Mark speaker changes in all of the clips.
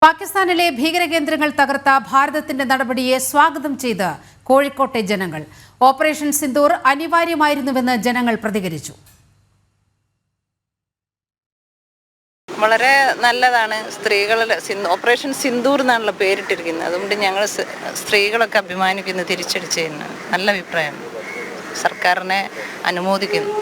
Speaker 1: പാകിസ്ഥാനിലെ ഭീകരകേന്ദ്രങ്ങൾ തകർത്ത ഭാരതത്തിന്റെ നടപടിയെ സ്വാഗതം ചെയ്ത് കോഴിക്കോട്ടെ ജനങ്ങൾ. ഓപ്പറേഷൻ സിന്ദൂർ അനിവാര്യമായിരുന്നുവെന്ന് ജനങ്ങൾ പ്രതികരിച്ചു.
Speaker 2: വളരെ നല്ലതാണ്. സ്ത്രീകളുടെ ഓപ്പറേഷൻ സിന്ദൂർ എന്നാണല്ലോ പേരിട്ടിരിക്കുന്നത്. അതുകൊണ്ട് ഞങ്ങൾ സ്ത്രീകളൊക്കെ അഭിമാനിക്കുന്നു, തിരിച്ചടിച്ചതിന് നല്ല അഭിപ്രായമാണ്. സർക്കാരിനെ അനുമോദിക്കുന്നു.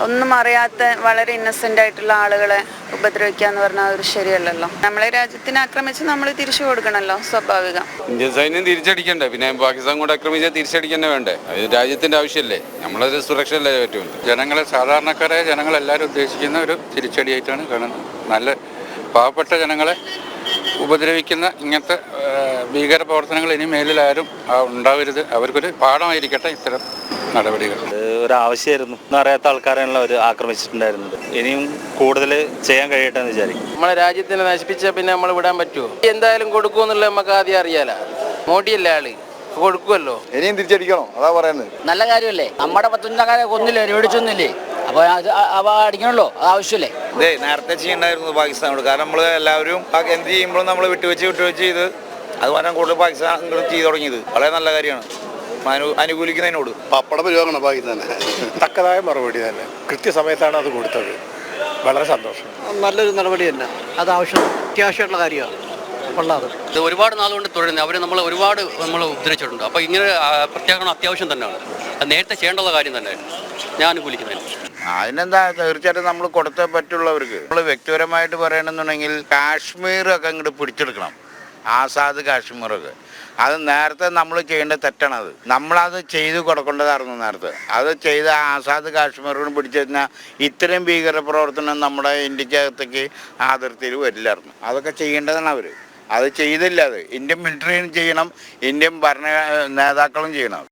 Speaker 3: ഒന്നും അറിയാത്ത വളരെ ഇന്നസെൻ്റ് ആയിട്ടുള്ള ആളുകളെ ഉപദ്രവിക്കുക എന്ന് പറഞ്ഞാൽ അതൊരു ശരിയല്ലല്ലോ. നമ്മളെ രാജ്യത്തിനെ ആക്രമിച്ച് നമ്മൾ തിരിച്ചു കൊടുക്കണമല്ലോ, സ്വാഭാവികം.
Speaker 4: ഇന്ത്യൻ സൈന്യം തിരിച്ചടിക്കണ്ടേ, പിന്നെ പാകിസ്ഥാൻ കൂടെ ആക്രമിച്ചാൽ തിരിച്ചടിക്കന്നെ വേണ്ടേ? അത് രാജ്യത്തിന്റെ ആവശ്യമല്ലേ, നമ്മളൊരു സുരക്ഷയല്ലേ പറ്റും.
Speaker 5: ജനങ്ങളെ, സാധാരണക്കാരായ ജനങ്ങളെല്ലാവരും ഉദ്ദേശിക്കുന്ന ഒരു തിരിച്ചടിയായിട്ടാണ് കാണുന്നത്. നല്ല പാവപ്പെട്ട ജനങ്ങളെ ഉപദ്രവിക്കുന്ന ഇങ്ങനത്തെ ഭീകര പ്രവർത്തനങ്ങൾ ഇനി മേലിൽ ആരും ഉണ്ടാവരുത്. അവർക്കൊരു പാഠമായിരിക്കട്ടെ ഇത്തരം നടപടികൾ.
Speaker 6: ഒരാവശ്യമായിരുന്നു. അറിയാത്ത ആൾക്കാരെല്ലാം അവർ ആക്രമിച്ചിട്ടുണ്ടായിരുന്നത്. ഇനിയും കൂടുതൽ ചെയ്യാൻ കഴിയട്ടെ എന്ന് വിചാരിക്കും.
Speaker 7: നമ്മളെ രാജ്യത്തിനെ നശിപ്പിച്ചാൽ പിന്നെ നമ്മൾ വിടാൻ പറ്റുമോ? എന്തായാലും കൊടുക്കുമെന്നുള്ളത് നമുക്ക് ആദ്യം അറിയാലോ. മോഡിയല്ലേ ആള്, കൊടുക്കുമല്ലോ.
Speaker 8: ഇനിയും തിരിച്ചടിക്കണോ, അതാ പറയുന്നത്.
Speaker 9: നല്ല കാര്യമല്ലേ? നമ്മുടെ 15 കൊന്നില്ലേ, മേടിച്ചൊന്നില്ലേ? അപ്പോൾ അടിക്കണല്ലോ, അത് ആവശ്യമല്ലേ?
Speaker 6: നേരത്തെ ചെയ്യണ്ടായിരുന്നു പാകിസ്ഥാനോട്. കാരണം നമ്മൾ എല്ലാവരും എന്ത് ചെയ്യുമ്പോഴും നമ്മൾ വിട്ടുവെച്ച് ചെയ്ത് അത് പറഞ്ഞാൽ കൂടുതൽ പാകിസ്ഥാൻ ചെയ്തു തുടങ്ങിയത് വളരെ നല്ല കാര്യമാണ്. അനുകൂലിക്കുന്നതിനോട്
Speaker 8: പപ്പട പരിവാഹമാണ് പാകിസ്ഥാൻ.
Speaker 10: തക്കതായ മറുപടി തന്നെ, കൃത്യസമയത്താണ് അത് കൊടുത്തത്. വളരെ സന്തോഷം.
Speaker 9: നല്ലൊരു നടപടി തന്നെ, അത് അത്യാവശ്യമുള്ള കാര്യമാണ്.
Speaker 11: ഇത് ഒരുപാട് നാളുകൊണ്ട് തുടരുന്നത്. അവർ ഒരുപാട് ഉപദ്രവിച്ചിട്ടുണ്ട്. അപ്പോൾ ഇങ്ങനെ പ്രത്യേകം അത്യാവശ്യം തന്നെയാണ്. അത് നേരത്തെ ചെയ്യേണ്ടുള്ള കാര്യം തന്നെയായിരുന്നു. ഞാൻ അനുകൂലിക്കുന്നതിന്.
Speaker 12: അതിനെന്താ, തീർച്ചയായിട്ടും നമ്മൾ കൊടുത്തേ പറ്റുള്ളവർക്ക്. നമ്മൾ വ്യക്തിപരമായിട്ട് പറയണമെന്നുണ്ടെങ്കിൽ കാശ്മീരൊക്കെ ഇങ്ങോട്ട് പിടിച്ചെടുക്കണം. ആസാദ് കാശ്മീറൊക്കെ അത് നേരത്തെ നമ്മൾ ചെയ്യേണ്ട തെറ്റാണത്. നമ്മളത് ചെയ്ത് കൊടുക്കേണ്ടതായിരുന്നു നേരത്തെ. അത് ചെയ്ത ആസാദ് കാശ്മീറിന് പിടിച്ചു കഴിഞ്ഞാൽ ഇത്രയും ഭീകര പ്രവർത്തനം നമ്മുടെ ഇന്ത്യക്കകത്തേക്ക് അതിർത്തിയിൽ വരില്ലായിരുന്നു. അതൊക്കെ ചെയ്യേണ്ടതാണ് അവർ. അത് ചെയ്തില്ല. അത് ഇന്ത്യൻ മിലിറ്ററിയും ചെയ്യണം, ഇന്ത്യൻ ഭരണ നേതാക്കളും ചെയ്യണം.